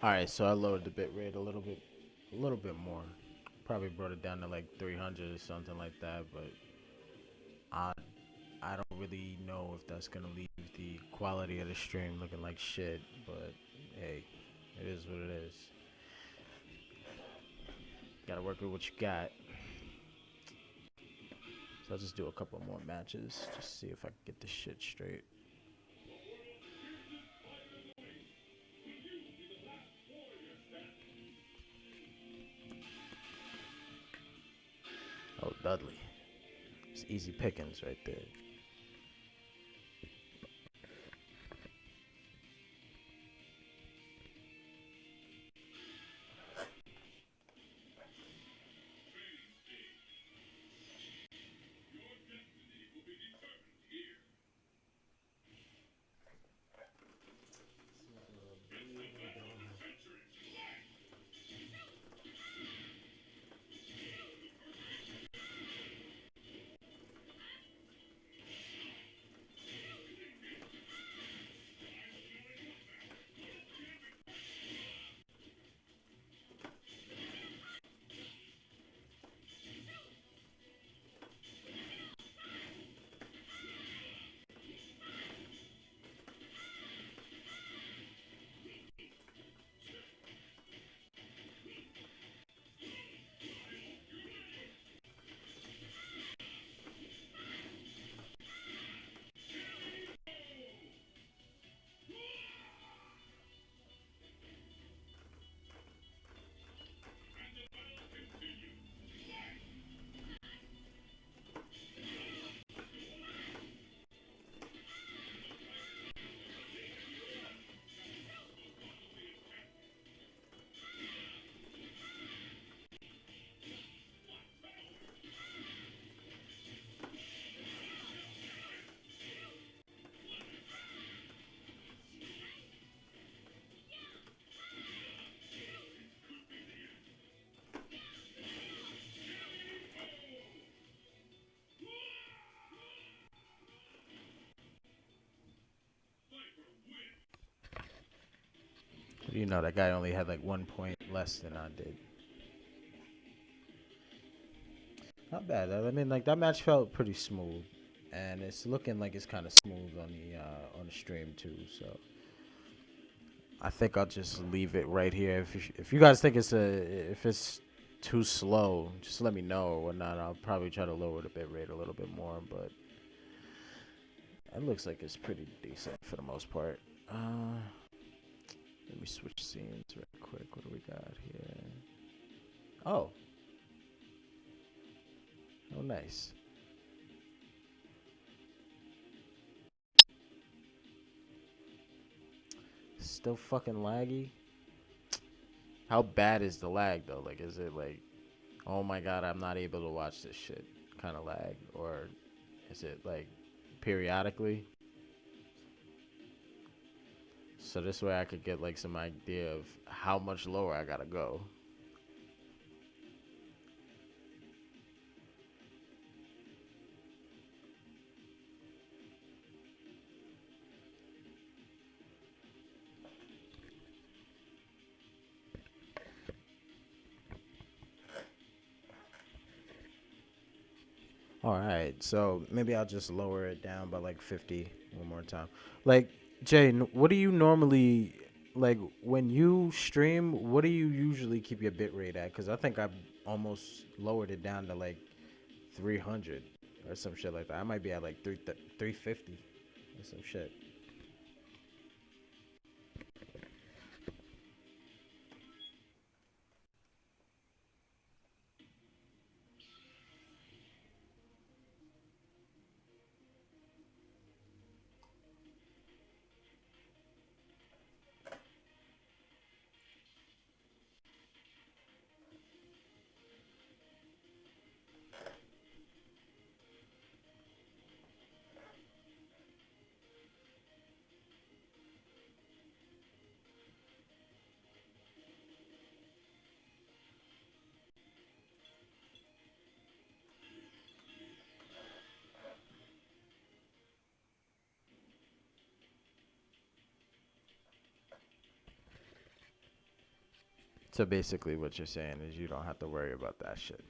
All right, so I lowered the bit rate a little bit more. Probably brought it down to like 300 or something like that, but I I don't really know if that's gonna leave the quality of the stream looking like shit. But hey, it is what it is. Gotta work with what you got. So I'll just do a couple more matches, just see if I can get this shit straight. Oh, Dudley. It's easy pickings right there. You know, that guy only had like 1 point less than I did. Not bad. I mean, like that match felt pretty smooth, and it's looking like it's kind of smooth on the stream too. So I think I'll just leave it right here. If you guys think if it's too slow, just let me know or whatnot. I'll probably try to lower the bit rate a little bit more, but it looks like it's pretty decent for the most part. Let me switch scenes real quick. What do we got here? Oh, oh, nice. Still fucking laggy. How bad is the lag though? Like, is it like, oh my god, I'm not able to watch this shit kind of lag, or is it like periodically? So this way I could get like some idea of how much lower I gotta go. All right, so maybe I'll just lower it down by like 50 one more time. Like, Jay, what do you normally like when you stream? What do you usually keep your bit rate at? Because I think I've almost lowered it down to like 300 or some shit like that. I might be at like 350 or some shit. So basically, what you're saying is you don't have to worry about that shit.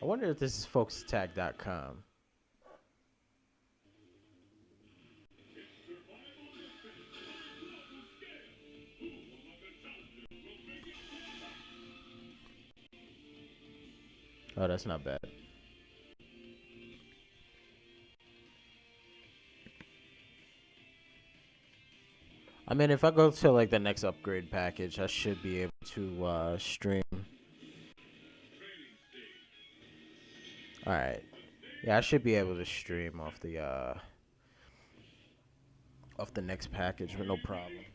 I wonder if this is folkstag.com. Oh, that's not bad. I mean, if I go to like the next upgrade package, I should be able to stream. All right. Yeah, I should be able to stream off the next package with no problem.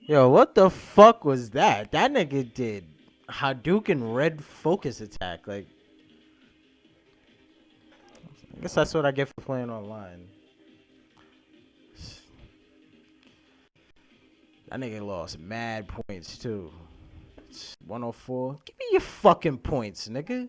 Yo, what the fuck was that? That nigga did Hadouken red focus attack. Like, I guess that's what I get for playing online. That nigga lost mad points too. It's 104. Give me your fucking points, nigga.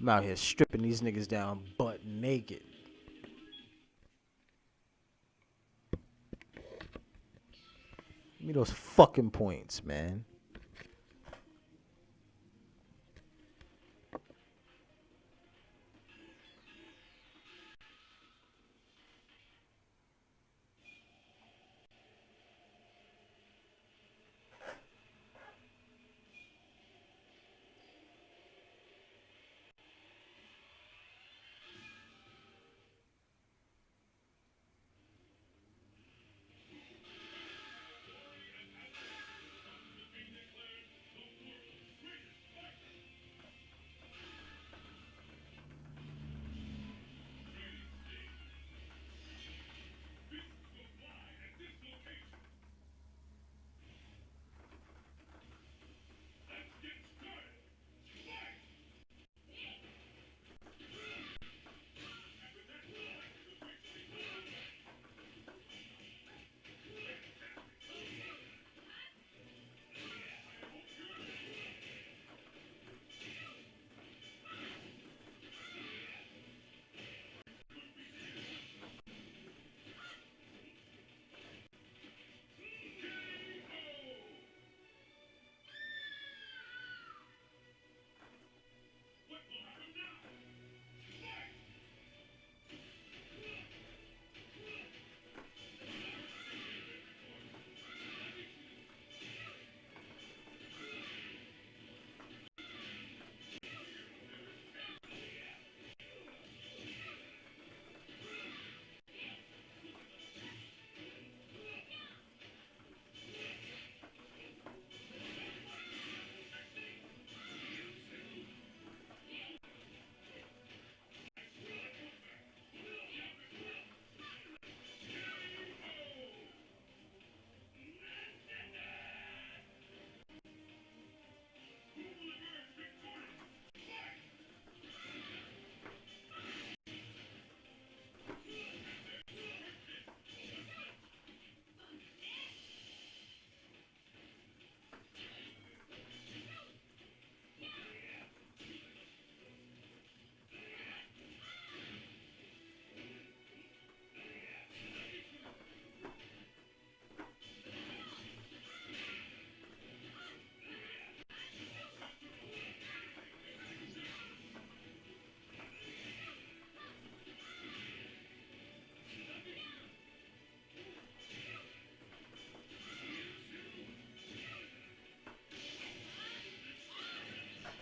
I'm out here stripping these niggas down butt naked. Give me those fucking points, man.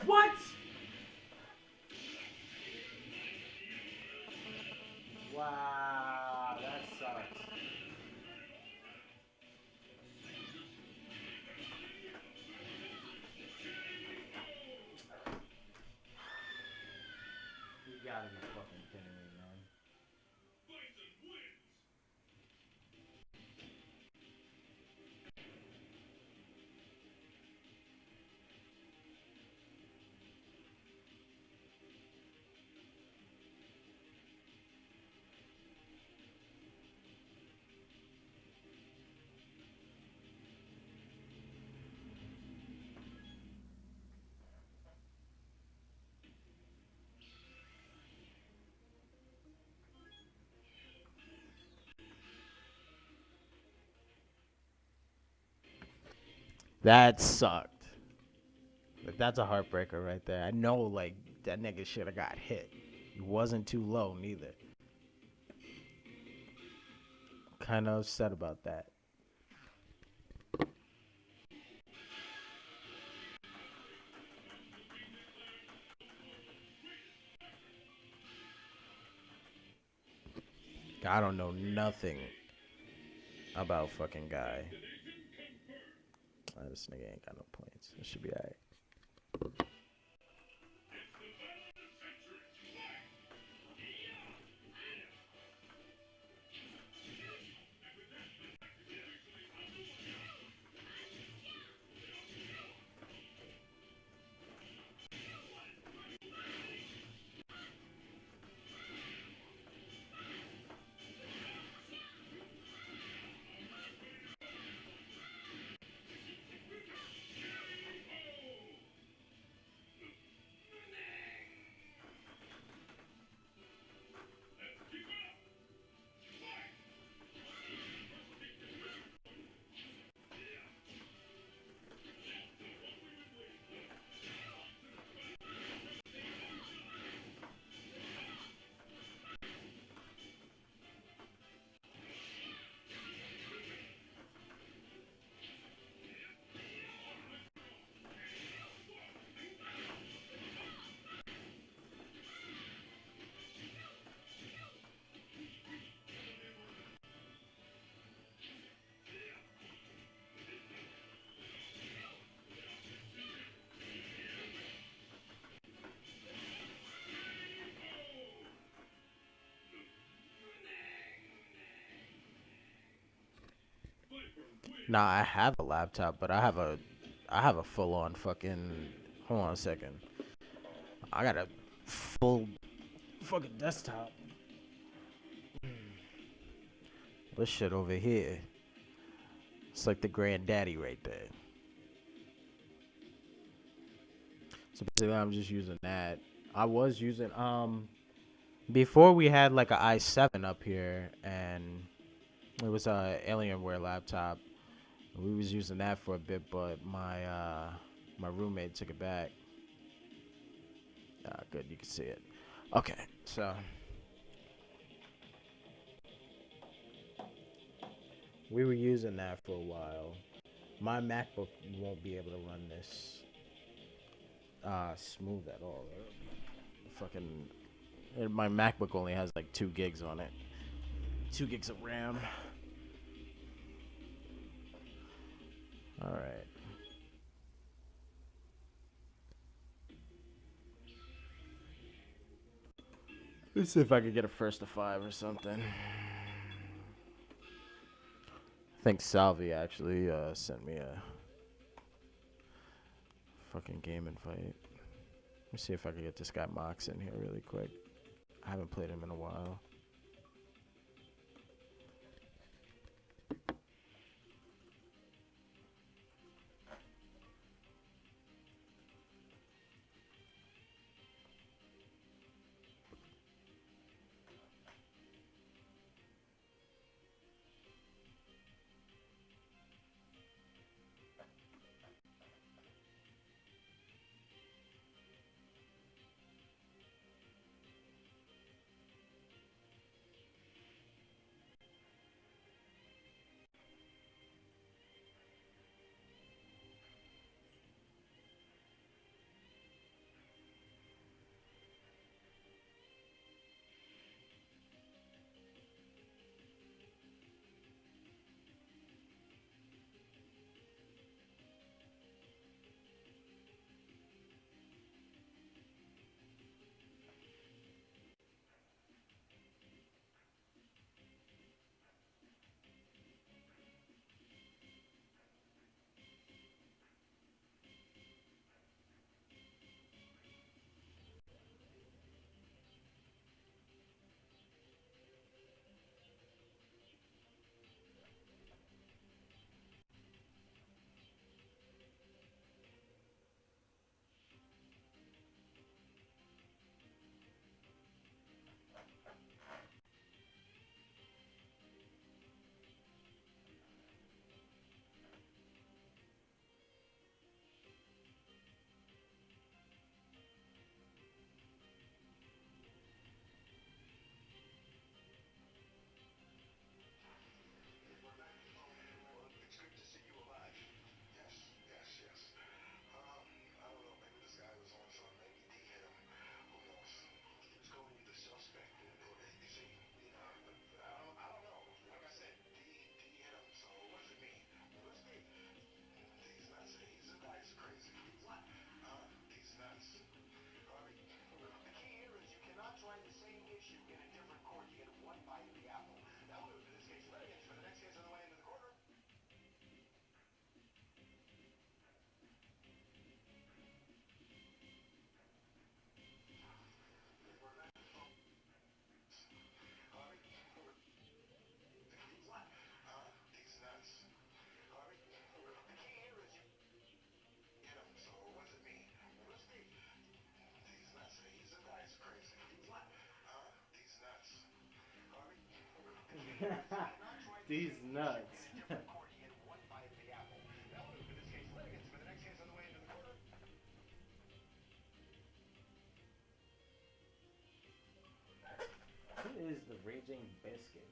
What? Wow, that sucks. You gotta be fucking kidding me, man. That sucked. Like, that's a heartbreaker right there. I know, like, that nigga should have got hit. He wasn't too low, neither. Kind of upset about that. I don't know nothing about fucking guy. This nigga ain't got no points. It should be alright. Nah, I have a laptop, but I have a full on fucking. Hold on a second. I got a full fucking desktop. This shit over here. It's like the granddaddy right there. So basically, I'm just using that. I was using before we had like a i7 up here, and it was a Alienware laptop. We was using that for a bit, but my roommate took it back. Good, you can see it. Okay, so we were using that for a while. My MacBook won't be able to run this smooth at all. Fucking, my MacBook only has like 2 gigs on it. 2 gigs of RAM. All right. Let's see if I could get a first to 5 or something. I think Salvi actually sent me a fucking game invite. Let me see if I can get this guy Mox in here really quick. I haven't played him in a while. These nuts. Who is the Raging Biscuit?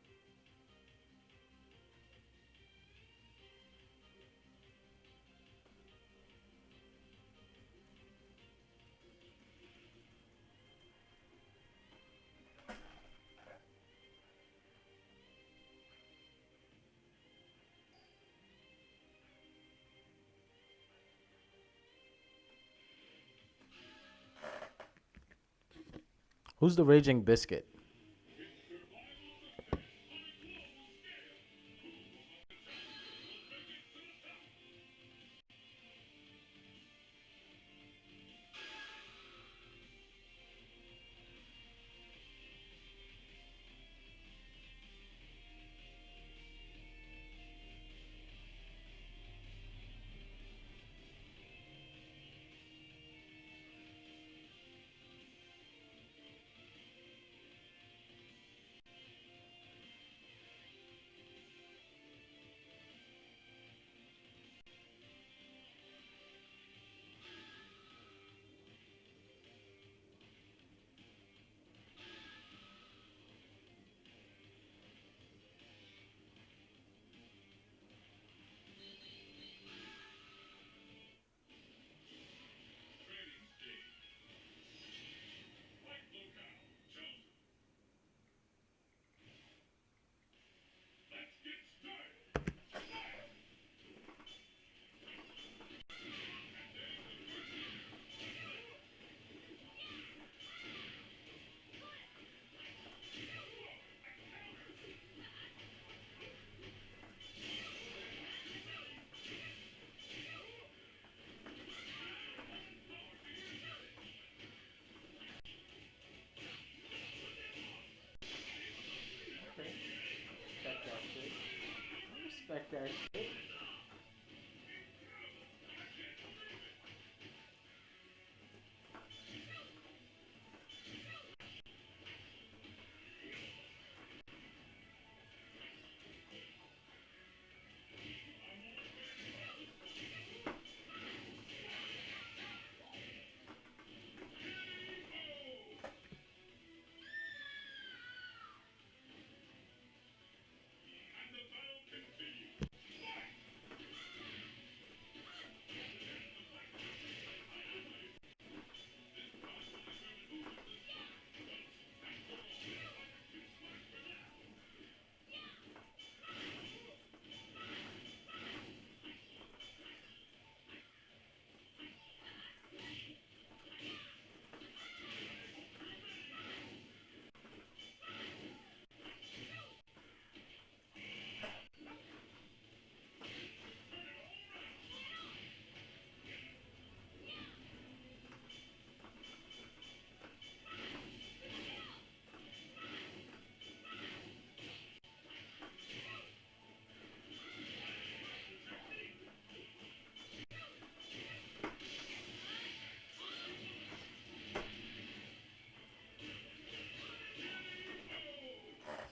Who's the Raging Biscuit? Respect that shit.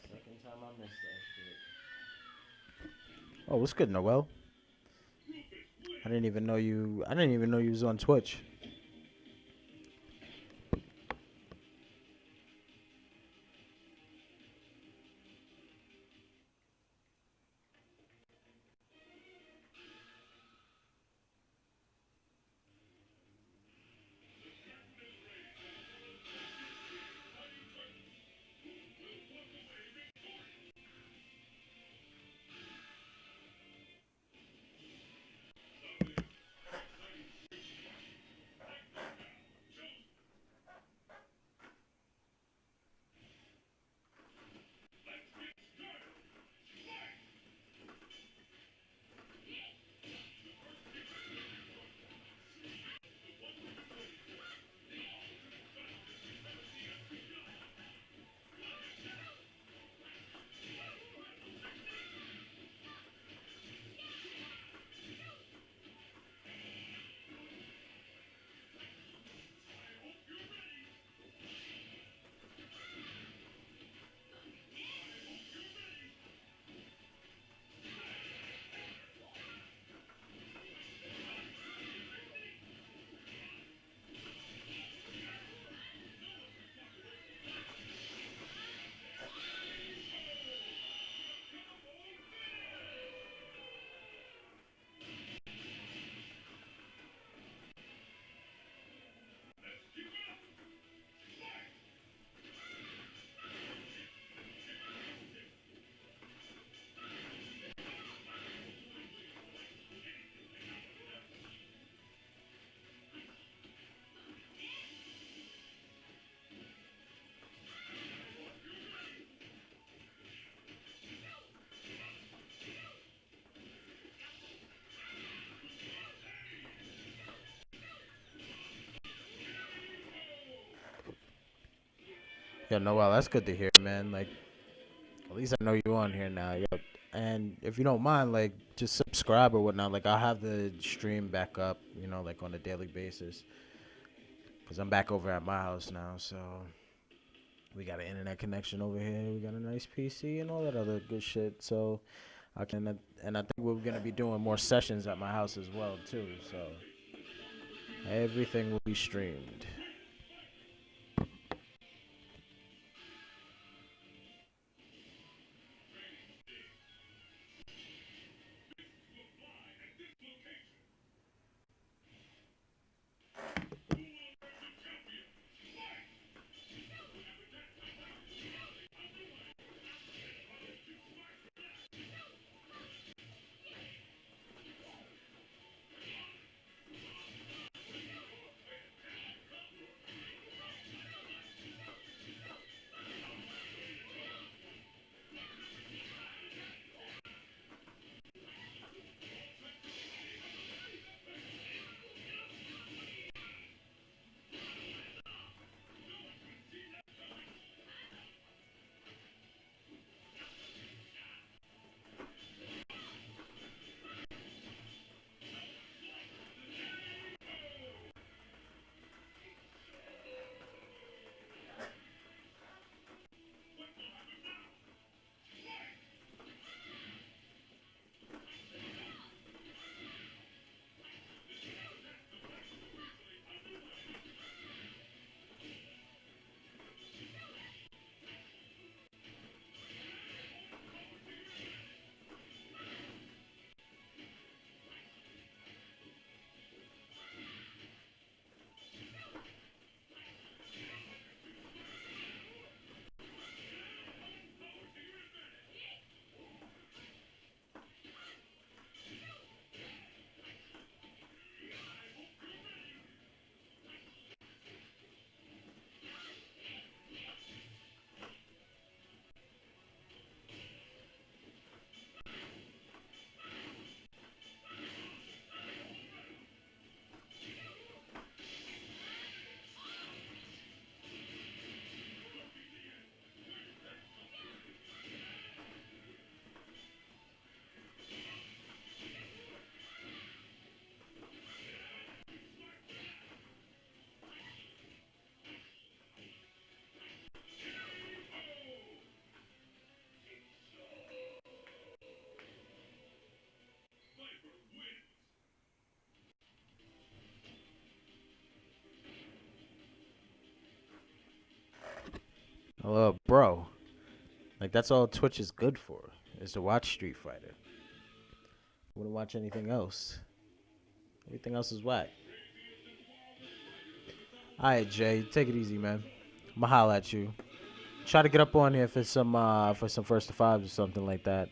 Second time I missed that shit. Oh, what's good, Noel? I didn't even know you. I didn't even know you was on Twitch. Yeah, Noel, that's good to hear, man. Like, at least I know you on here now. Yo. And if you don't mind, like, just subscribe or whatnot. Like, I'll have the stream back up, like on a daily basis. Because I'm back over at my house now. So we got an internet connection over here. We got a nice PC and all that other good shit. So I can, and I think we're going to be doing more sessions at my house as well, too. So everything will be streamed. Bro, like that's all Twitch is good for, is to watch Street Fighter. Wouldn't watch anything else. Everything else is whack. All right, Jay, take it easy, man. I'ma holla at you. Try to get up on here for some first to fives or something like that.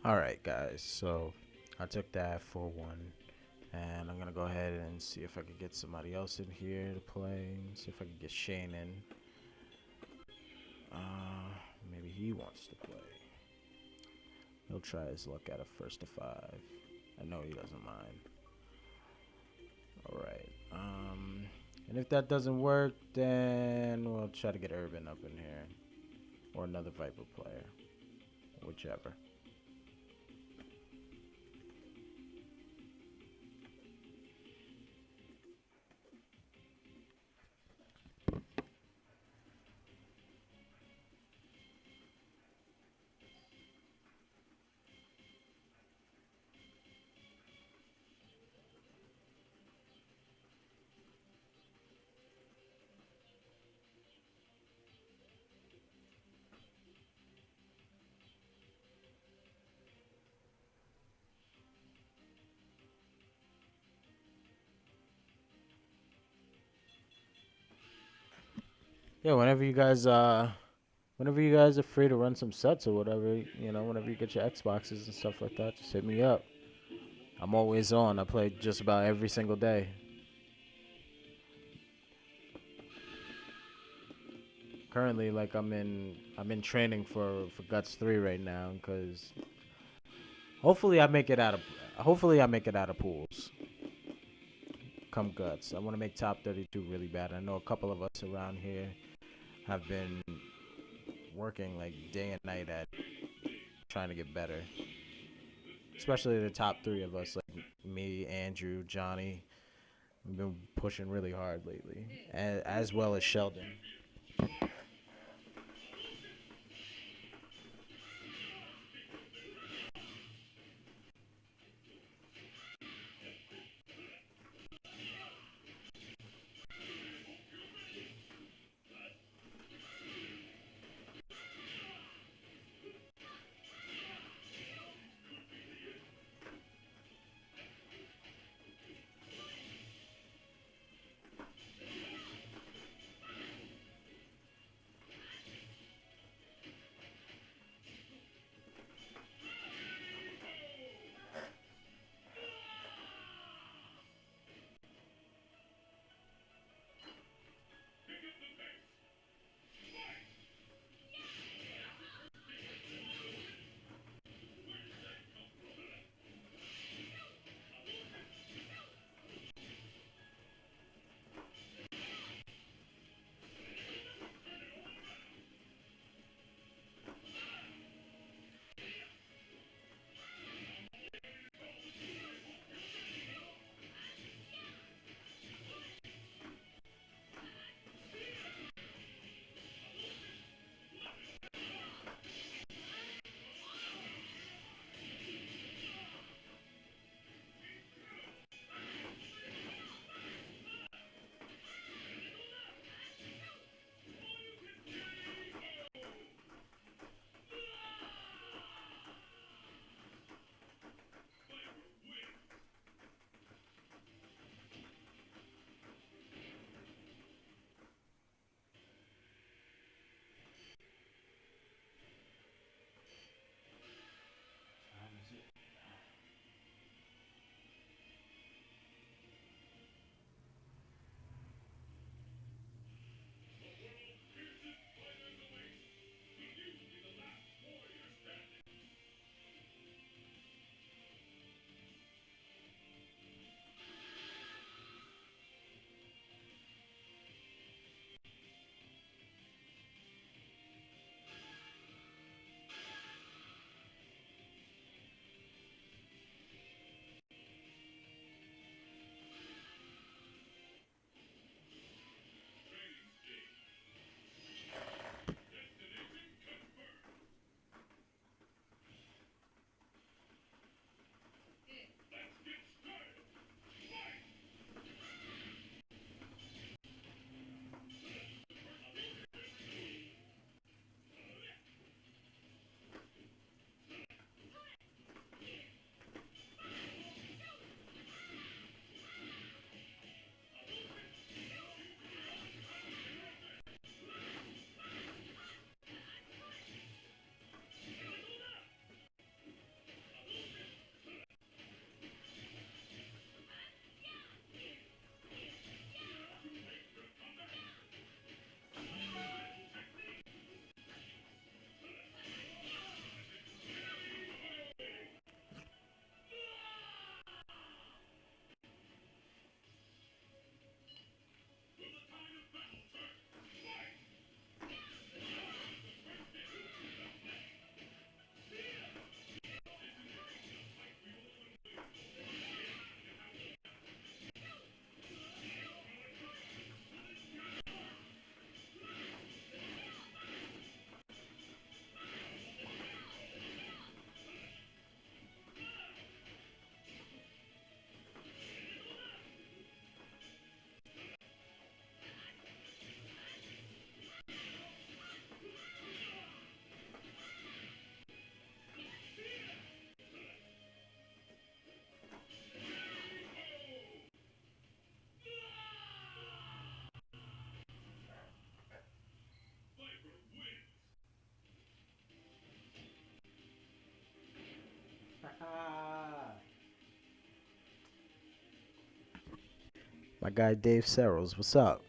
All right, guys. So I took that for one, and I'm gonna go ahead and see if I could get somebody else in here to play. See if I can get Shane in. Maybe he wants to play. He'll try his luck at a first to five. I know he doesn't mind. All right. And if that doesn't work, then we'll try to get Urban up in here, or another Viper player, whichever. Yeah, whenever you guys are free to run some sets or whatever, whenever you get your Xboxes and stuff like that, just hit me up. I'm always on. I play just about every single day. Currently, like I'm in training for Guts 3 right now because hopefully I make it out of hopefully I make it out of pools. Come Guts. I want to make top 32 really bad. I know a couple of us around here have been working like day and night at trying to get better. Especially the top three of us, like me, Andrew, Johnny. We've been pushing really hard lately, as well as Sheldon. My guy Dave Serrels, what's up?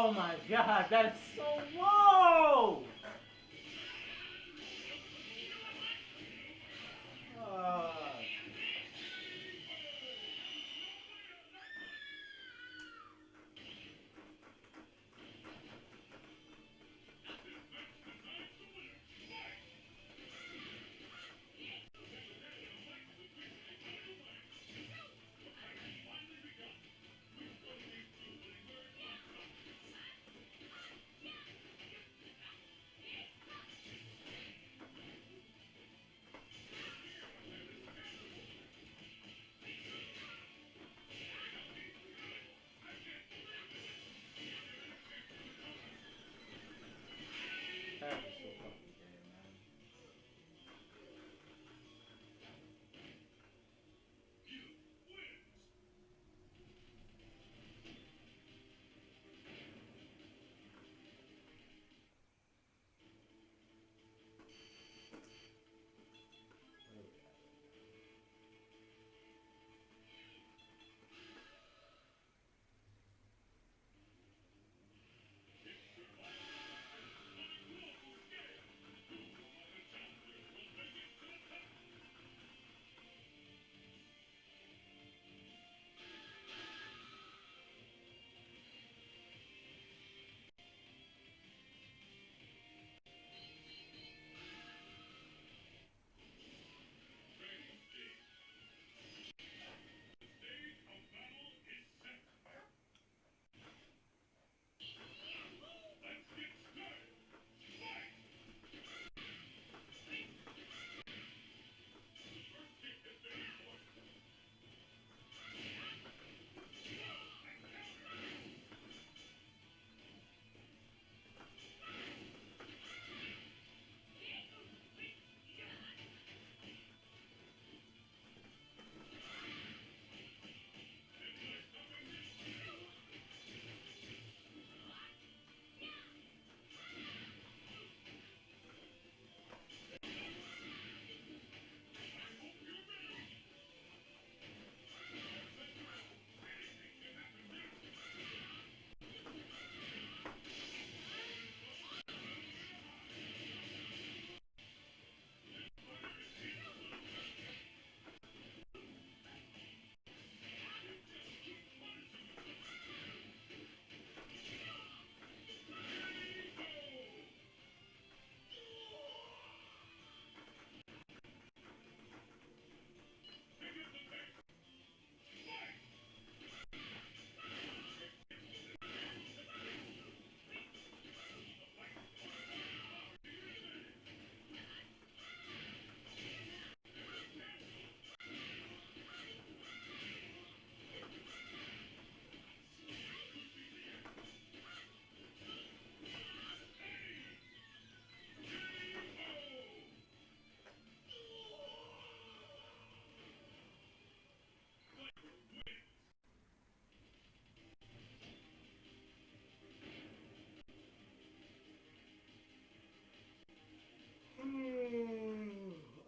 Oh my god, that is so low! Uh, that is so fucking gay, man.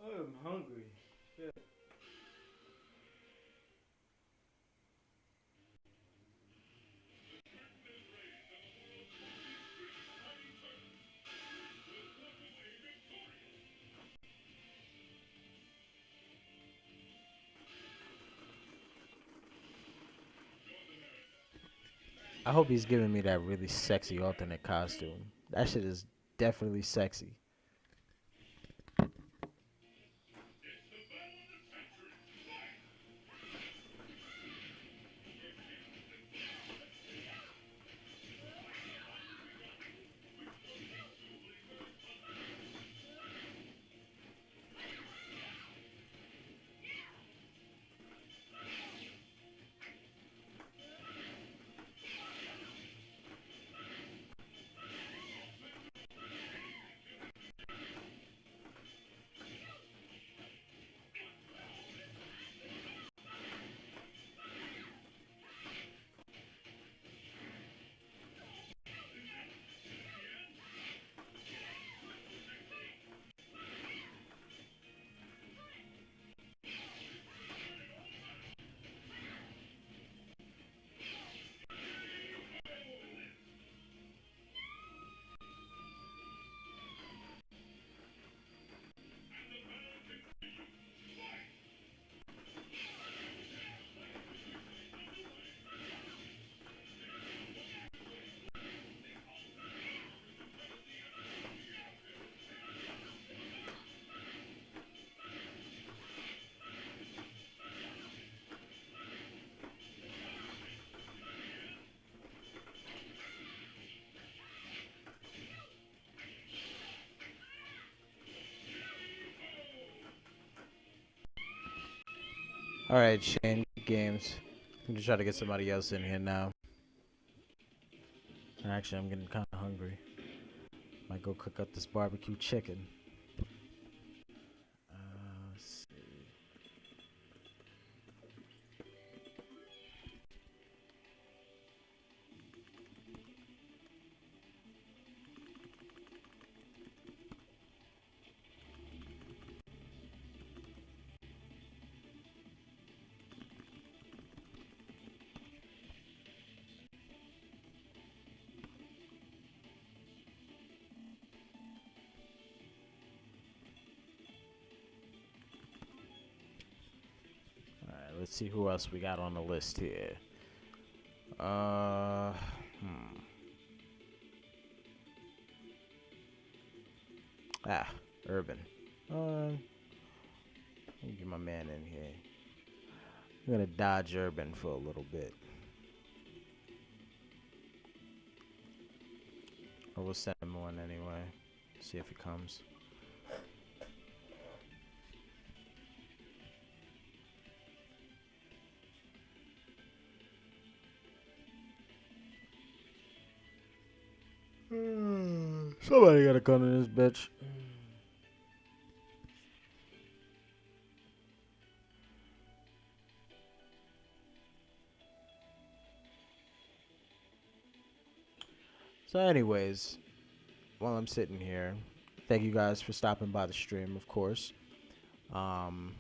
I'm hungry. Shit. I hope he's giving me that really sexy alternate costume. That shit is definitely sexy. All right, Shane. Games. I'm gonna try to get somebody else in here now. Actually, I'm getting kind of hungry. Might go cook up this barbecue chicken. Let's see. All right, let's see who else we got on the list here. Uh, hmm. Ah, Urban. Let me get my man in here. I'm gonna dodge Urban for a little bit. Or we'll send him one anyway. See if he comes. Somebody gotta come to this bitch. So, anyways, while I'm sitting here, thank you guys for stopping by the stream, of course.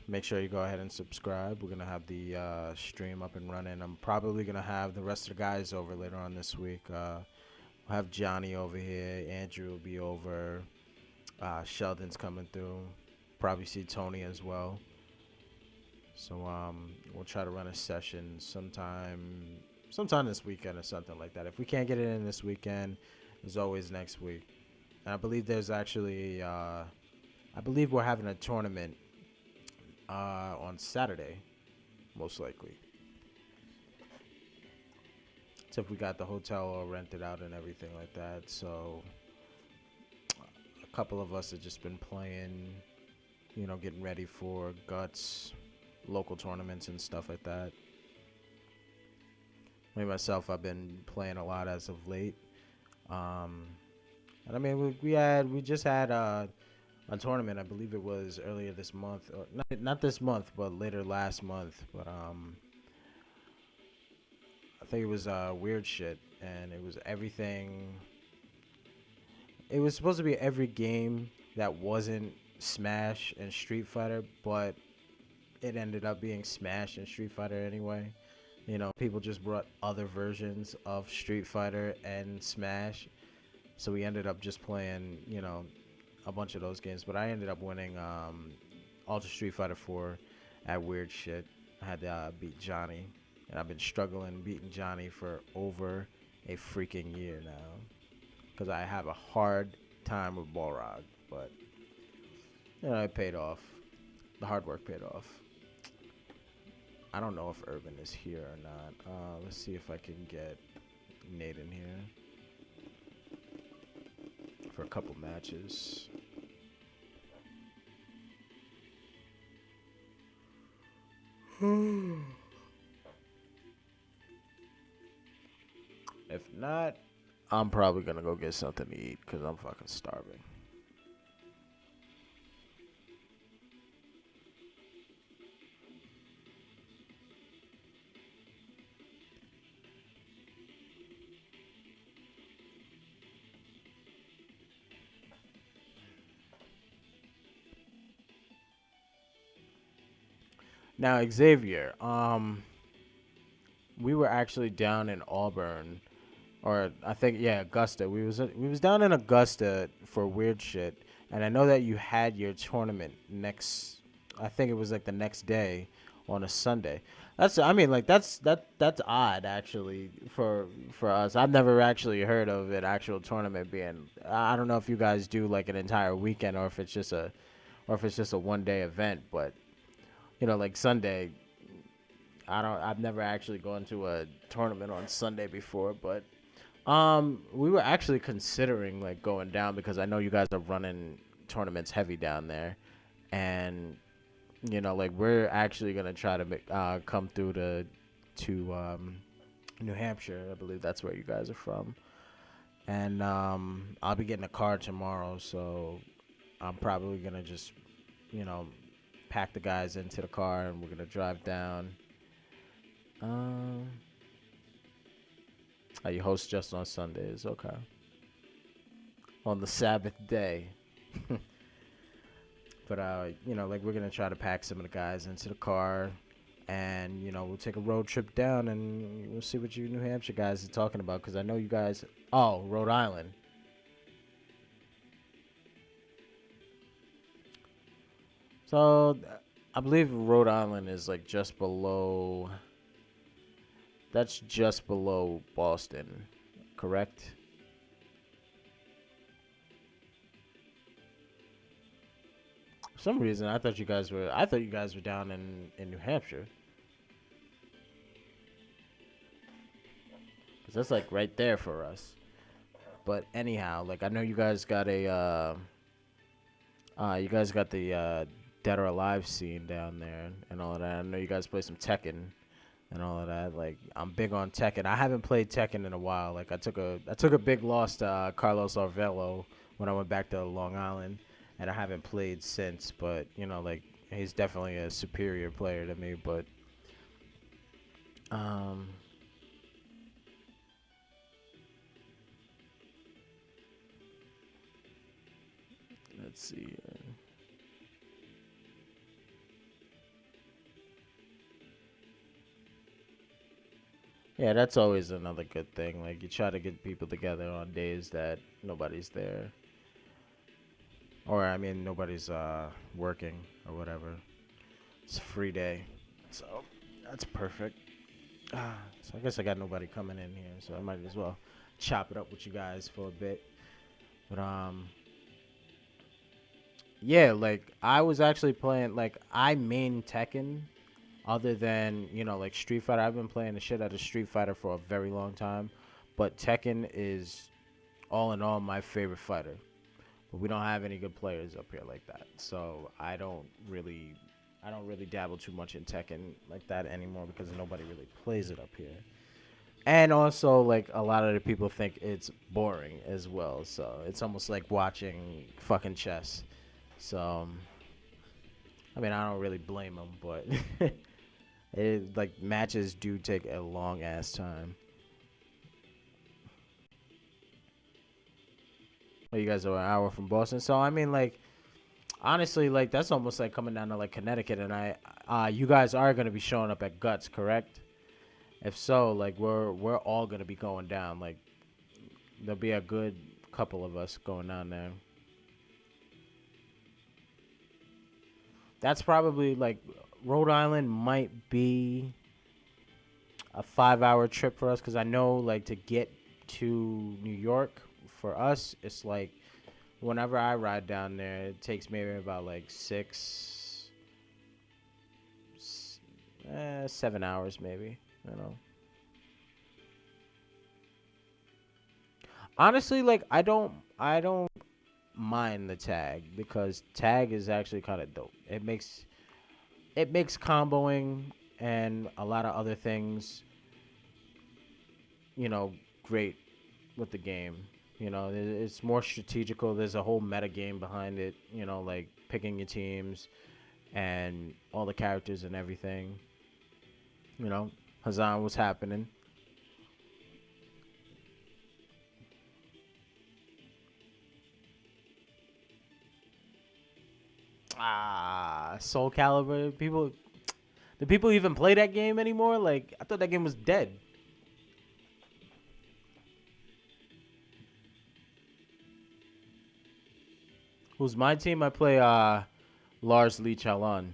Make sure you go ahead and subscribe. We're gonna have the stream up and running. I'm probably gonna have the rest of the guys over later on this week. We'll have Johnny over here. Andrew will be over. Sheldon's coming through. Probably see Tony as well. So we'll try to run a session sometime this weekend or something like that. If we can't get it in this weekend, there's always next week. And I believe there's actually I believe we're having a tournament on Saturday, most likely. So if we got the hotel all rented out and everything like that. So a couple of us have just been playing, getting ready for guts, local tournaments and stuff like that. Me myself, I've been playing a lot as of late. Um, and I mean, we just had a tournament. I believe it was earlier this month, or not this month, but later last month. But I think it was weird shit, and it was everything. It was supposed to be every game that wasn't Smash and Street Fighter, but it ended up being Smash and Street Fighter anyway. People just brought other versions of Street Fighter and Smash, so we ended up just playing, a bunch of those games. But I ended up winning Ultra Street Fighter 4 at weird shit. I had to beat Johnny, and I've been struggling beating Johnny for over a freaking year now because I have a hard time with Balrog, but it paid off. The hard work paid off. I don't know if Urban is here or not. Let's see if I can get Nate in here for a couple matches. If not, I'm probably gonna go get something to eat because I'm fucking starving. Now, Xavier, we were actually down in Auburn, or I think Augusta. We was down in Augusta for weird shit, and I know that you had your tournament next. I think it was like the next day on a Sunday. That's odd actually for us. I've never actually heard of an actual tournament being. I don't know if you guys do like an entire weekend or if it's just a 1 day event, but like Sunday. I've never actually gone to a tournament on Sunday before, but we were actually considering like going down because I know you guys are running tournaments heavy down there, and Like we're actually gonna try to come through to New Hampshire. I believe that's where you guys are from. And I'll be getting a car tomorrow, so I'm probably gonna just, you know, pack the guys into the car and we're gonna drive down. Um, you host just on Sundays, okay? On the Sabbath day. But like we're gonna try to pack some of the guys into the car, and we'll take a road trip down, and we'll see what you New Hampshire guys are talking about. Cause I know you guys. Oh, Rhode Island. So I believe Rhode Island is like just below. That's just below Boston, correct? For some reason, I thought you guys were. I thought you guys were down in New Hampshire, cause that's like right there for us. But anyhow, like I know you guys got a. You guys got the Dead or Alive scene down there and all of that. I know you guys play some Tekken and all of that. Like I'm big on Tekken. I haven't played Tekken in a while. Like I took a big loss to Carlos Arvelo when I went back to Long Island, and I haven't played since. But like he's definitely a superior player to me. But um, let's see. Yeah, that's always another good thing. Like you try to get people together on days that nobody's there, or I mean nobody's working or whatever. It's a free day, so that's perfect. So I guess I got nobody coming in here, so I might as well chop it up with you guys for a bit. But yeah, like I was actually playing. Like I main Tekken, other than like Street Fighter. I've been playing the shit out of Street Fighter for a very long time, but Tekken is all in all my favorite fighter. But we don't have any good players up here like that, so I don't really dabble too much in Tekken like that anymore because nobody really plays it up here. And also, like a lot of the people think it's boring as well, so it's almost like watching fucking chess. So, I mean, I don't really blame them, but like matches do take a long ass time. Well, you guys are an hour from Boston, so I mean, like honestly, like that's almost like coming down to like Connecticut, and you guys are gonna be showing up at Guts, correct? If so, like we're all gonna be going down. Like there'll be a good couple of us going down there. That's probably like Rhode Island might be a 5 hour trip for us because I know like to get to New York for us, it's like whenever I ride down there, it takes maybe about like 7 hours maybe. You know, honestly, like I don't mind the tag because tag is actually kind of dope. It makes comboing and a lot of other things, you know, great with the game. It's more strategical. There's a whole meta game behind it. Like picking your teams and all the characters and everything. You know, Hazan, what's happening? Soul Calibur. Do people even play that game anymore? Like, I thought that game was dead. Who's my team? I play Lars Lee Chalan.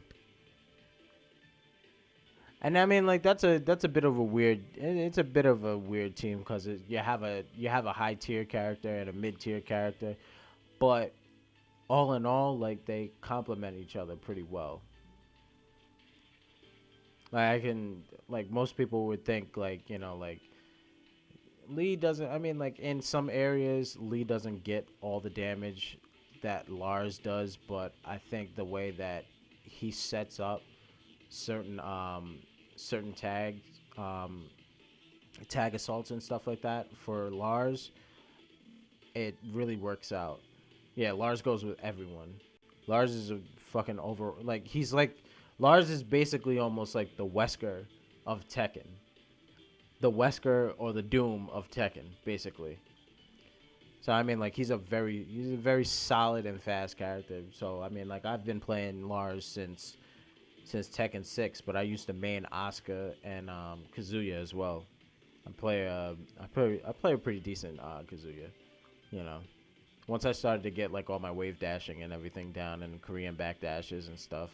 And I mean, like that's a bit of a weird. It's a bit of a weird team because you have a high tier character and a mid tier character, but all in all, like they complement each other pretty well. Like I can, like most people would think, like like Lee doesn't. I mean, like in some areas, Lee doesn't get all the damage that Lars does, but I think the way that he sets up certain certain um tag assaults and stuff like that for Lars, it really works out. Yeah, Lars goes with everyone. Lars is a fucking over like he's like Lars is basically almost like the Wesker of Tekken. The Wesker or the Doom of Tekken, basically. So I mean like he's a very solid and fast character. So I mean like I've been playing Lars since Tekken 6, but I used to main Asuka and Kazuya as well. I play a pretty decent Kazuya, you know. Once I started to get like all my wave dashing and everything down and Korean back dashes and stuff,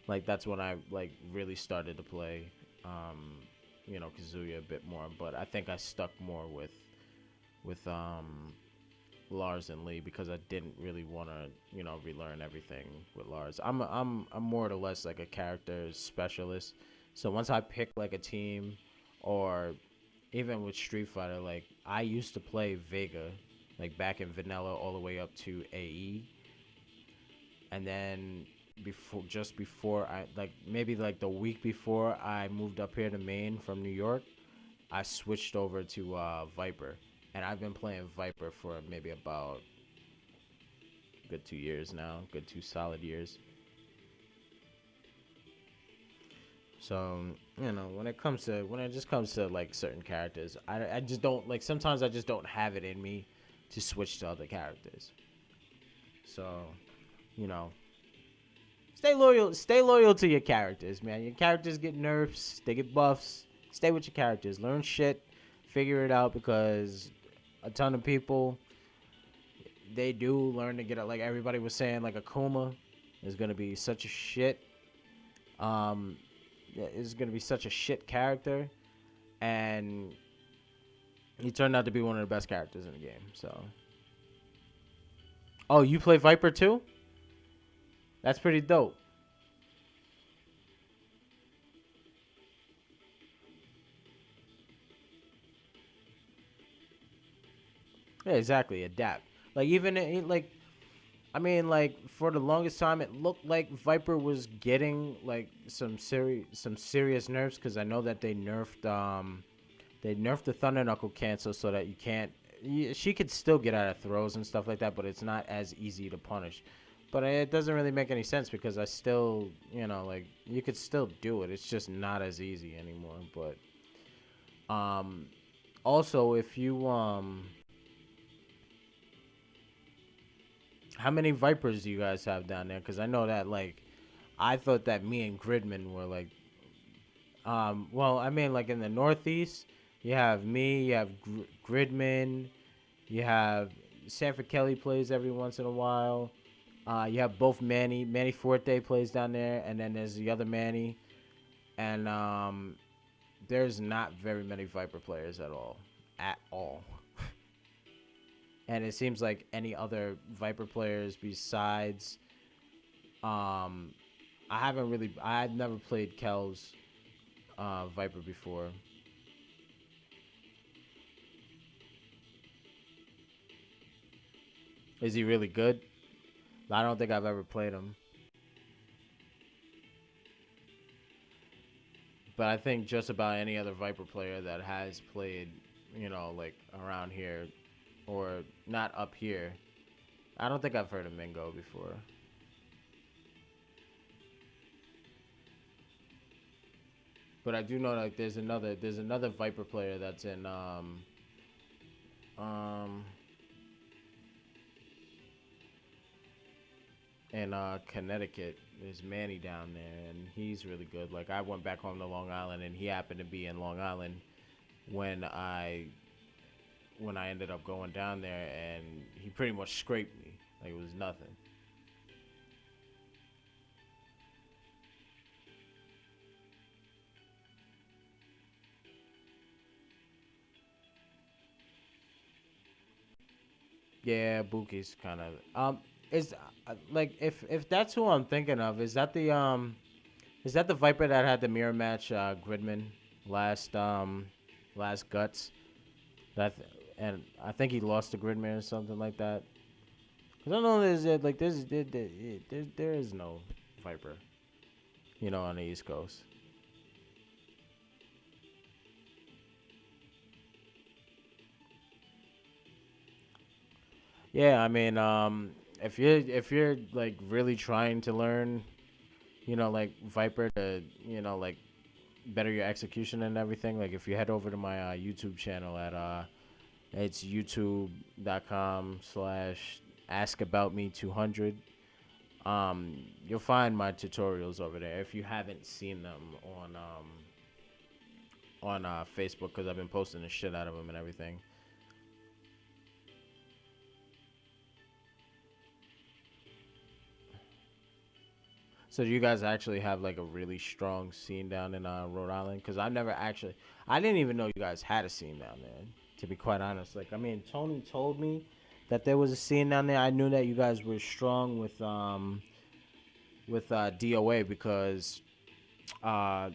like that's when I like really started to play Kazuya a bit more, but I think I stuck more with Lars and Lee because I didn't really want to, relearn everything with Lars. I'm more or less like a character specialist. So once I pick like a team, or even with Street Fighter, like I used to play Vega, like back in Vanilla all the way up to AE, and then just before I like maybe like the week before I moved up here to Maine from New York, I switched over to Viper, and I've been playing Viper for maybe about good 2 years now, good 2 solid years. So when it just comes to like certain characters, I just don't like. Sometimes I just don't have it in me to switch to other characters. So you know, stay loyal to your characters, man. Your characters get nerfs, they get buffs. Stay with your characters. Learn shit, figure it out because a ton of people they do learn to get it. Like everybody was saying, like Akuma is gonna be such a shit. Um, is gonna be such a shit character, and he turned out to be one of the best characters in the game. So, oh, you play Viper too? That's pretty dope. Yeah, exactly. Adapt. Like even like I mean, like for the longest time, it looked like Viper was getting like some serious nerfs because I know that they nerfed the Thunder Knuckle cancel so that you can't. She could still get out of throws and stuff like that, but it's not as easy to punish. But it doesn't really make any sense because I still, like you could still do it. It's just not as easy anymore. But also if you how many Vipers do you guys have down there? Because I know that like I thought that me and Gridman were like well, I mean, like in the Northeast, you have me, you have Gridman, you have Sanford Kelly plays every once in a while. You have both Manny Forte plays down there, and then there's the other Manny, and there's not very many Viper players at all. And it seems like any other Viper players besides, um, I've never played Kel's Viper before. Is he really good? I don't think I've ever played him, but I think just about any other Viper player that has played, like around here or not up here, I don't think I've heard of Mingo before. But I do know like there's another Viper player that's um in Connecticut. There's Manny down there, and he's really good. Like I went back home to Long Island, and he happened to be in Long Island when I ended up going down there, and he pretty much scraped me. Like it was nothing. Yeah, Buki's kind of is like if that's who I'm thinking of, is that the Viper that had the mirror match Gridman last last guts that and I think he lost to Gridman or something like that. 'Cause I don't know there's like there is no Viper. on the East Coast. Yeah, I mean, if you're like really trying to learn, like Viper to, like better your execution and everything, like if you head over to my YouTube channel at it's youtube.com/askaboutme200. You'll find my tutorials over there if you haven't seen them on Facebook because I've been posting the shit out of them and everything. So do you guys actually have like a really strong scene down in Rhode Island? Because I didn't even know you guys had a scene down there. To be quite honest, like I mean, Tony told me that there was a scene down there. I knew that you guys were strong with DOA because uh,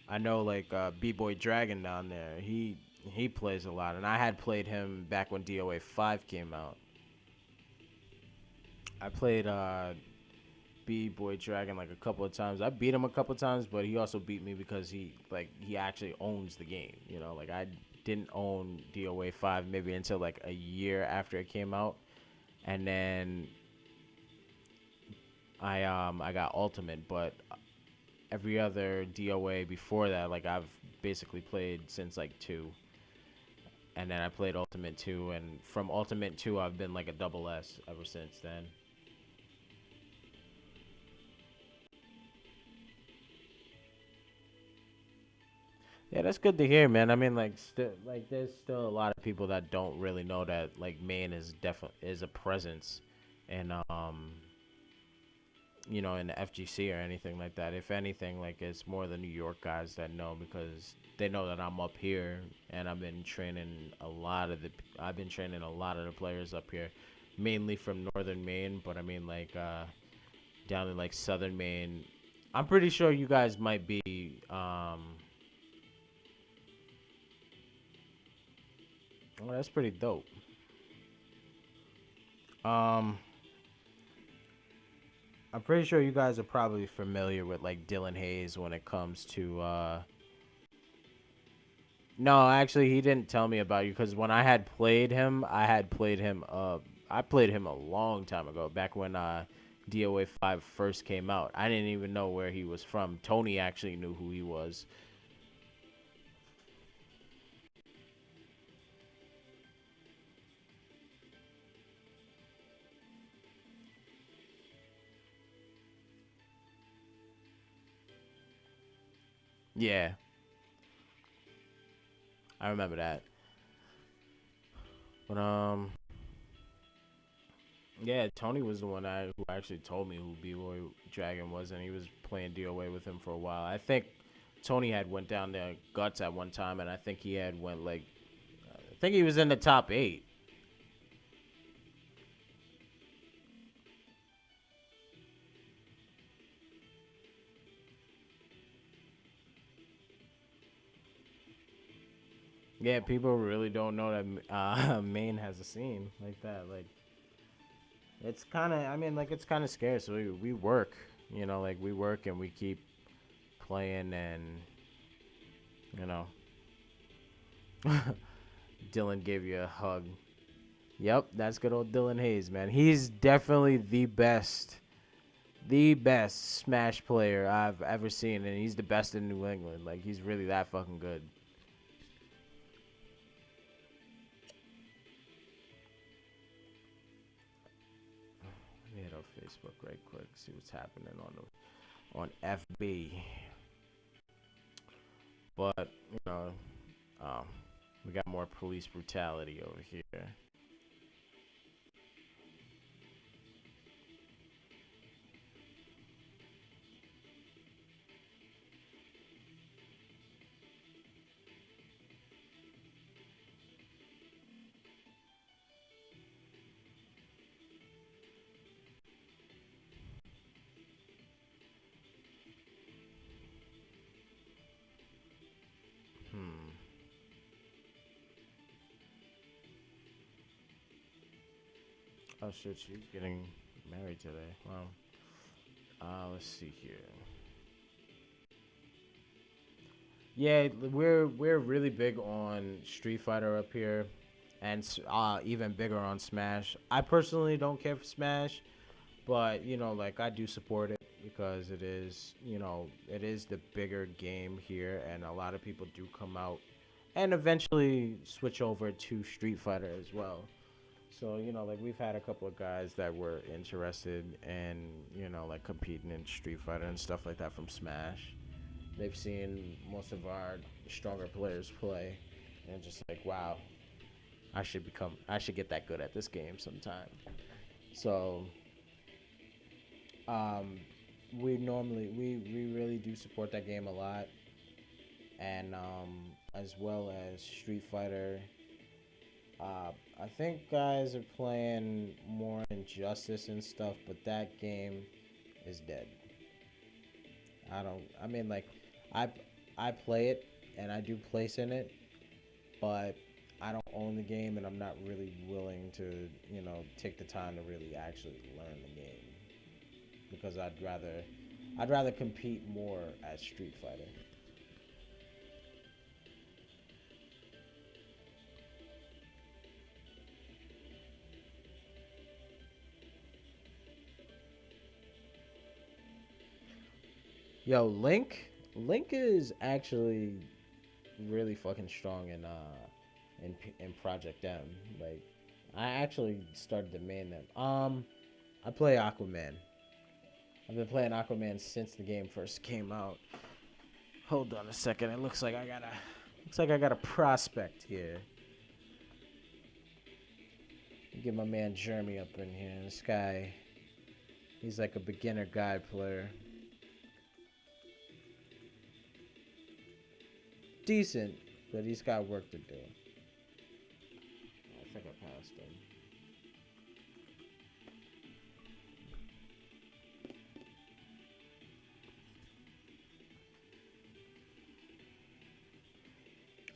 I know like B-Boy Dragon down there. He plays a lot, and I had played him back when DOA 5 came out. I played B-Boy Dragon like a couple of times. I beat him a couple of times, but he also beat me because he actually owns the game. Like I didn't own DOA 5 maybe until like a year after it came out, and then I got Ultimate, but every other DOA before that, like I've basically played since like 2. And then I played Ultimate 2, and from Ultimate 2 I've been like a double S ever since then. Yeah, that's good to hear, man. I mean, like, like, there's still a lot of people that don't really know that, like, Maine is definitely is a presence, and in the FGC or anything like that. If anything, like, it's more the New York guys that know because they know that I'm up here, and I've been training a lot of the players up here, mainly from northern Maine, but I mean, like, down in like southern Maine. I'm pretty sure you guys might be. Well, that's pretty dope. Um, I'm pretty sure you guys are probably familiar with like Dylan Hayes when it comes to. No, actually, he didn't tell me about you because when I had played him, I had played him. I played him a long time ago, back when DOA 5 first came out. I didn't even know where he was from. Tony actually knew who he was. Yeah, I remember that. But yeah, Tony was the one who actually told me who B-Boy Dragon was, and he was playing DOA with him for a while. I think Tony had went down to Guts at one time, and I think he had went like, I think he was in the top 8. Yeah, people really don't know that Maine has a scene like that. Like, it's kind of, I mean, like, it's kind of scarce. So we work, like we work and we keep playing, and you know, Dylan gave you a hug. Yep, that's good old Dylan Hayes, man. He's definitely the best Smash player I've ever seen, and he's the best in New England. Like, he's really that fucking good. Let me hit up Facebook right quick, see what's happening on FB. But um, we got more police brutality over here. Hmm. Oh shit, she's getting married today. Well, let's see here. Yeah, we're really big on Street Fighter up here, and even bigger on Smash. I personally don't care for Smash, but like I do support it because it is the bigger game here, and a lot of people do come out and eventually switch over to Street Fighter as well. So like we've had a couple of guys that were interested in like competing in Street Fighter and stuff like that from Smash. They've seen most of our stronger players play, and just like, wow, I should get that good at this game sometime. So, um, we really do support that game a lot, and as well as Street Fighter. I think guys are playing more Injustice and stuff, but that game is dead. I don't. I mean, like, I I play it and I do place in it, but I don't own the game, and I'm not really willing to, take the time to really actually learn the game because I'd rather compete more at Street Fighter. Yo, Link is actually really fucking strong in Project M. Like, I actually started to main them. I play Aquaman. I've been playing Aquaman since the game first came out. Hold on a second. It looks like I got a prospect here. Get my man Jeremy up in here. This guy, he's like a beginner guide player. Decent, but he's got work to do. I think I passed him.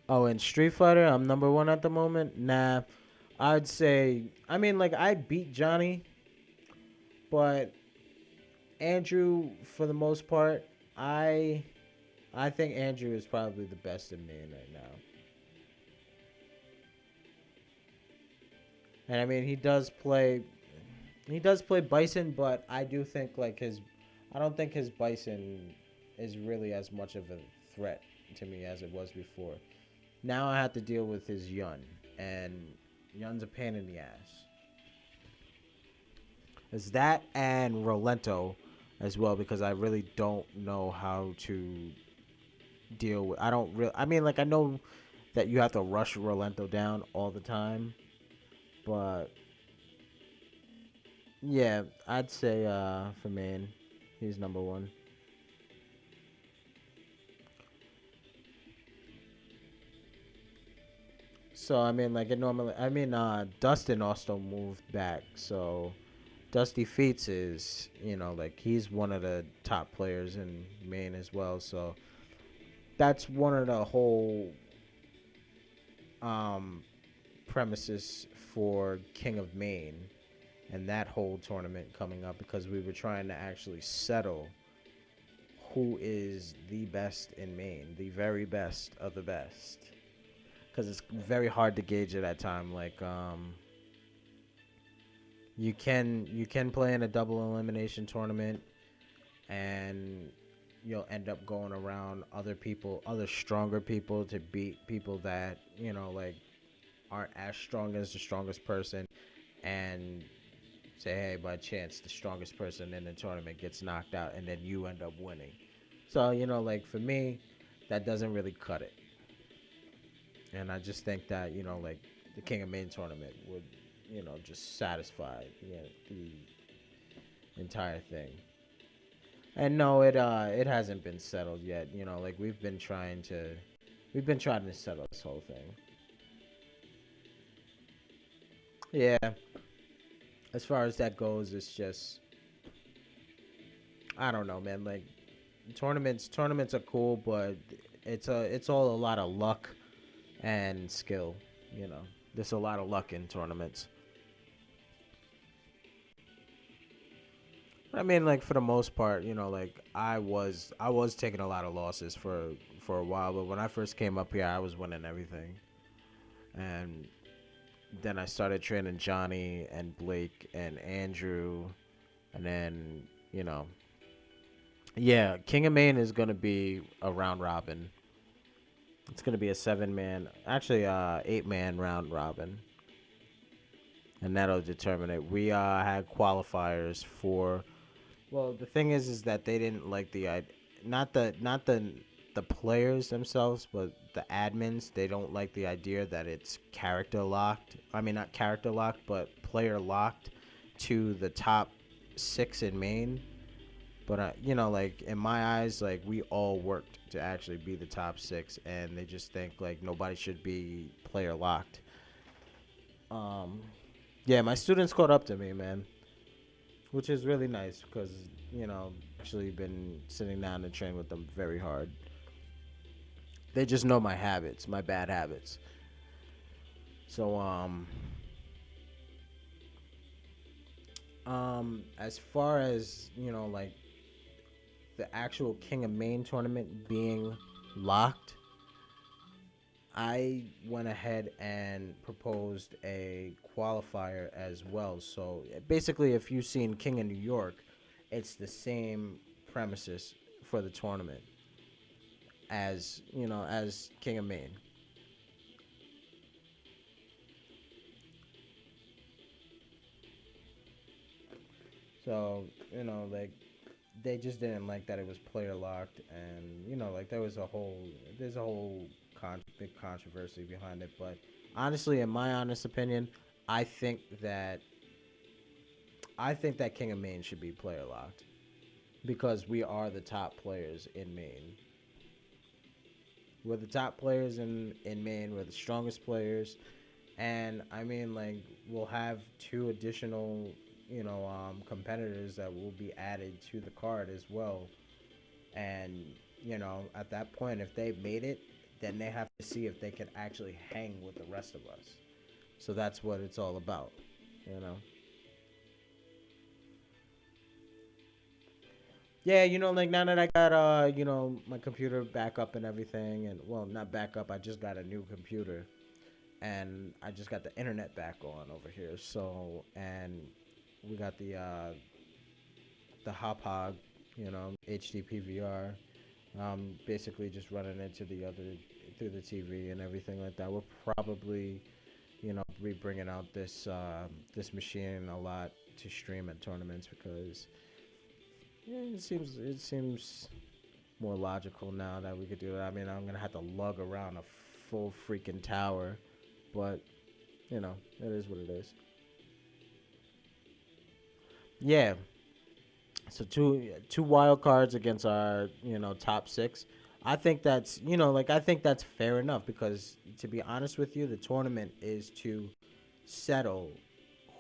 Oh, in Street Fighter, I'm number one at the moment. Nah, I'd say. I mean, like I beat Johnny, but Andrew, for the most part, I I think Andrew is probably the best in main right now. And I mean, he does play Bison, but I do think like his I don't think his Bison is really as much of a threat to me as it was before. Now I have to deal with his Yun, and Yun's a pain in the ass. It's that and Rolento as well because I really don't know how to deal with. I don't really. I mean, like I know that you have to rush Rolento down all the time, but yeah, I'd say for main, he's number one. So I mean, like it normally. I mean, Dustin also moved back, so Dusty Feats is like he's one of the top players in Maine as well. So that's one of the whole um premises for King of Maine and that whole tournament coming up because we were trying to actually settle who is the best in Maine, the very best of the best. Because it's very hard to gauge at that time. Like, you can play in a double elimination tournament, and you'll end up going around other people, other stronger people, to beat people that like aren't as strong as the strongest person, and say, hey, by chance, the strongest person in the tournament gets knocked out, and then you end up winning. So like for me, that doesn't really cut it, and I just think that like the King of Main tournament would just satisfy the entire thing. And no, it hasn't been settled yet. Like we've been trying to settle this whole thing. Yeah, as far as that goes, it's just I don't know, man. Like tournaments are cool, but it's all a lot of luck and skill. You know, there's a lot of luck in tournaments. I mean, like for the most part, like I was taking a lot of losses for a while, but when I first came up here, I was winning everything. And then I started training Johnny and Blake and Andrew, and then you know, yeah, King of Maine is gonna be a round robin. It's gonna be a 7 man, actually, 8 man round robin, and that'll determine it. We had qualifiers for. Well, the thing is that they didn't like not the players themselves, but the admins. They don't like the idea that it's character locked. I mean, not character locked, but player locked to the top six in Maine. But like in my eyes, like we all worked to actually be the top six, and they just think like nobody should be player locked. Um, yeah, my students caught up to me, man, which is really nice because actually been sitting down and train with them very hard. They just know my habits, my bad habits. So as far as like the actual King of Maine tournament being locked, I went ahead and proposed a qualifier as well. So basically, if you've seen King of New York, it's the same premises for the tournament as as King of Maine. So like they just didn't like that it was player locked, and like there's a whole big controversy behind it. But honestly, in my honest opinion, I think that I think that King of Maine should be player locked because we are the top players in Maine. We're the top players in Maine. We're the strongest players, and I mean like we'll have two additional competitors that will be added to the card as well. And at that point, if they made it, then they have to see if they can actually hang with the rest of us. So that's what it's all about, you know. Yeah, like now that I got my computer back up and everything, and well, not back up, I just got a new computer, and I just got the internet back on over here. So, and we got the Hop Hog, HD PVR. Basically just running into the other through the TV and everything like that. We'll probably be bringing out this machine a lot to stream at tournaments because yeah, it seems more logical now that we could do that. I mean, I'm gonna have to lug around a full freaking tower, but it is what it is. Yeah. So two wild cards against our top six. I think that's like I think that's fair enough because to be honest with you, the tournament is to settle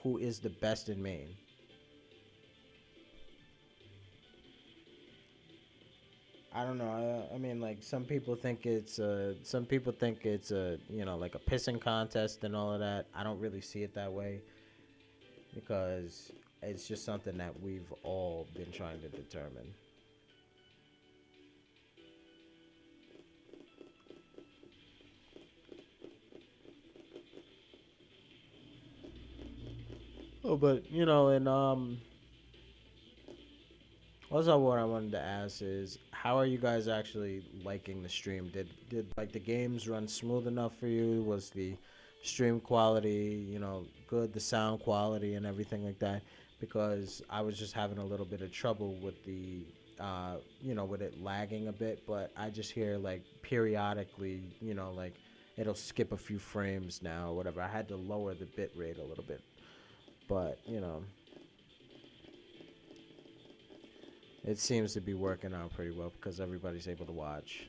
who is the best in Maine. I don't know. I mean, like some people think it's a like a pissing contest and all of that. I don't really see it that way because it's just something that we've all been trying to determine. Oh, but and also, what I wanted to ask is, how are you guys actually liking the stream? Did like the games run smooth enough for you? Was the stream quality, good, the sound quality and everything like that? Because I was just having a little bit of trouble with with it lagging a bit. But I just hear like periodically, like it'll skip a few frames now or whatever. I had to lower the bit rate a little bit, but it seems to be working out pretty well because everybody's able to watch.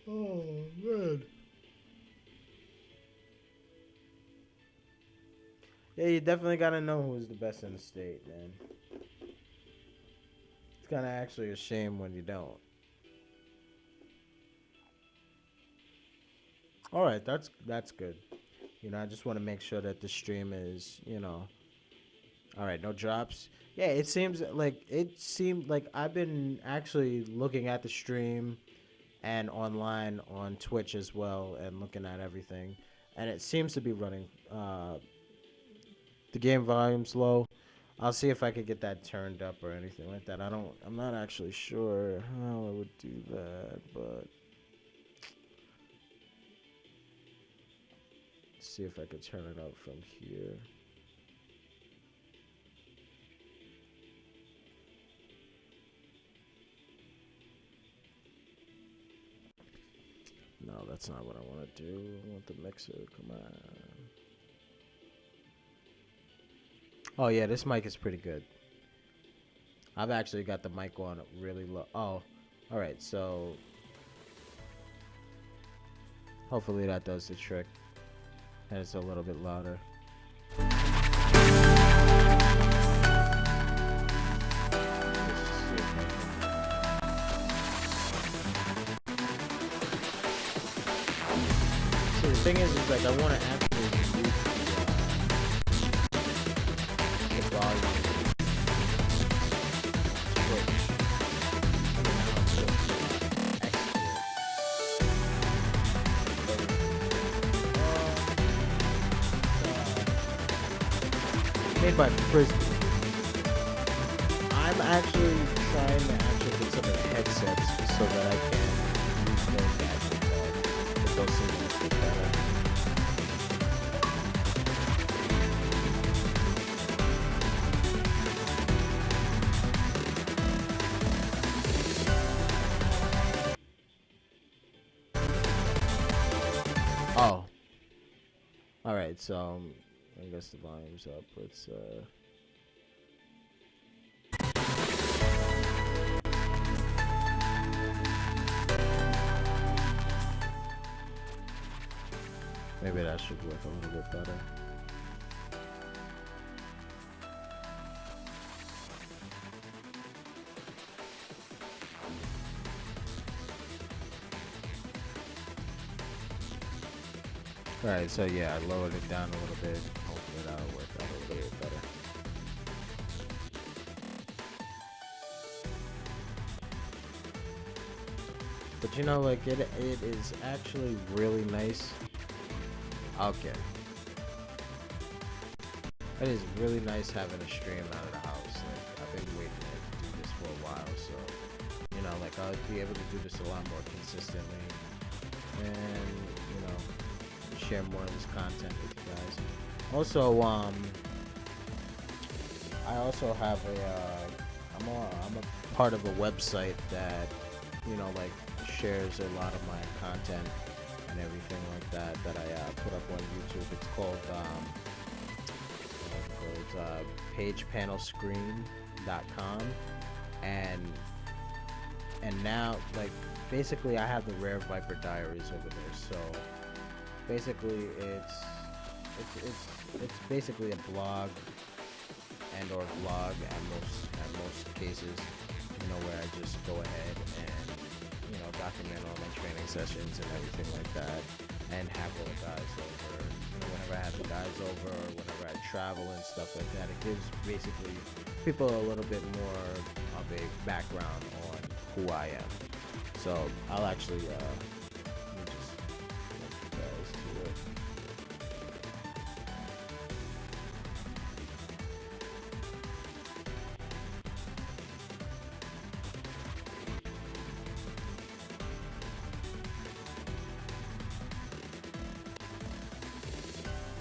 Oh man. Yeah, you definitely gotta know who's the best in the state, man. It's kind of actually a shame when you don't. All right, that's good. You know, I just want to make sure that the stream is, you know, all right, no drops. Yeah, it seemed like I've been actually looking at the stream and online on Twitch as well and looking at everything, and it seems to be running. The game volume's low. I'll see if I could get that turned up or anything like that. I'm not actually sure how I would do that, but see if I could turn it up from here. No, that's not what I want to do. I want the mixer. Come on. Oh yeah, this mic is pretty good. I've actually got the mic on really low. Oh, all right. So hopefully that does the trick. And it's a little bit louder. So the thing is like I want to actually reduce the volume. Made by Frisbee. I'm actually trying to actually get some of the headsets so that I can use those actually. But those seem a bit better. Oh. Alright, so I guess the volume's up. Let's maybe that should work a little bit better. Alright, so yeah, I lowered it down a little bit. Hopefully that'll work out a little bit better. But you know, like it is actually really nice. Okay. It is really nice having a stream out of the house. Like I've been waiting to do this for a while, so you know, like I'll be able to do this a lot more consistently, and you know, share more of this content with you guys. Also, I also have I'm a part of a website that, you know, like shares a lot of my content and everything like that I put up on YouTube. It's called pagepanelscreen.com, and now like basically I have the Rare Viper Diaries over there. So basically it's basically a blog and or vlog at most cases, you know, where I just go ahead and, you know, document all my training sessions and everything like that, and have all the guys over. You know, whenever I have the guys over, or whenever I travel and stuff like that, it gives basically people a little bit more of a background on who I am. So I'll actually let me just link you guys to it.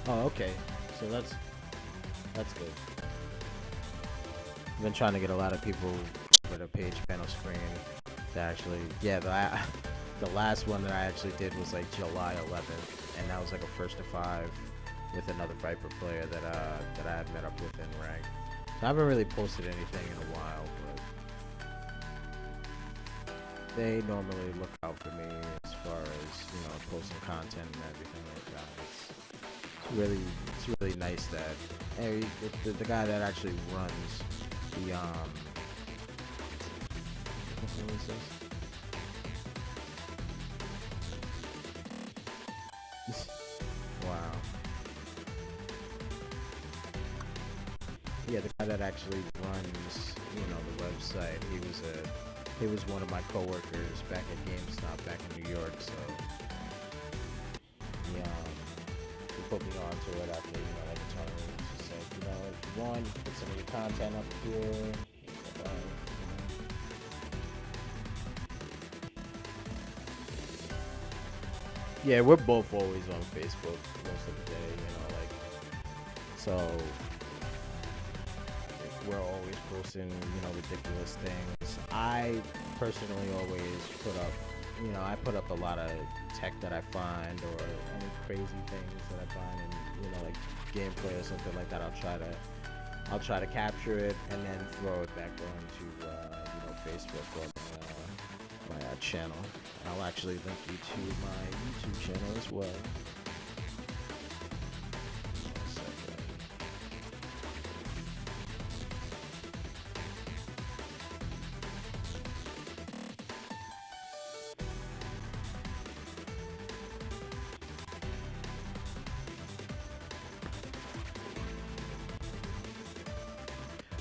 Oh, okay. So that's good. I've been trying to get a lot of people for the page panel screen to actually, yeah, the last one that I actually did was like July 11th, and that was like a first to 5 with another Viper player that I had met up with in rank. So I haven't really posted anything in a while, but they normally look out for me as far as, you know, posting content and everything like that. It's really nice that the guy that actually runs the what is this? Wow. Yeah, the guy that actually runs, the website. He was one of my coworkers back at GameStop back in New York. So he put me on to it after like a tournament. He just said, if you want, put some of your content up here. Yeah, we're both always on Facebook most of the day. So we're always posting, ridiculous things. I personally always put up, I put up a lot of tech that I find or any crazy things that I find, and like gameplay or something like that. I'll try to capture it and then throw it back onto, Facebook on my channel. I'll actually link you to my YouTube channel as well.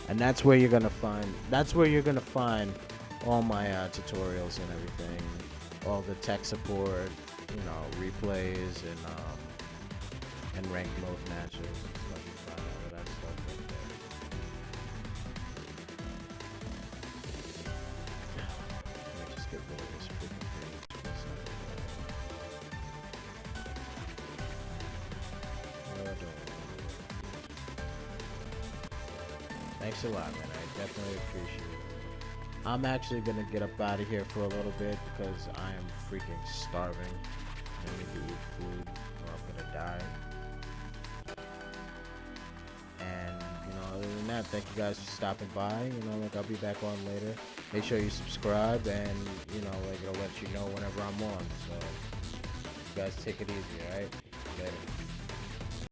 And that's where you're gonna find all my tutorials and everything, all the tech support, replays and ranked mode matches and stuff. You find all of that stuff right there. Let me just get rid of this freaking page for a second. Thanks a lot, man. I definitely appreciate it. I'm actually gonna get up out of here for a little bit because I am freaking starving. I need to eat food or I'm gonna die. And other than that, thank you guys for stopping by. I'll be back on later. Make sure you subscribe, and it'll let you know whenever I'm on. So you guys take it easy, alright? Later.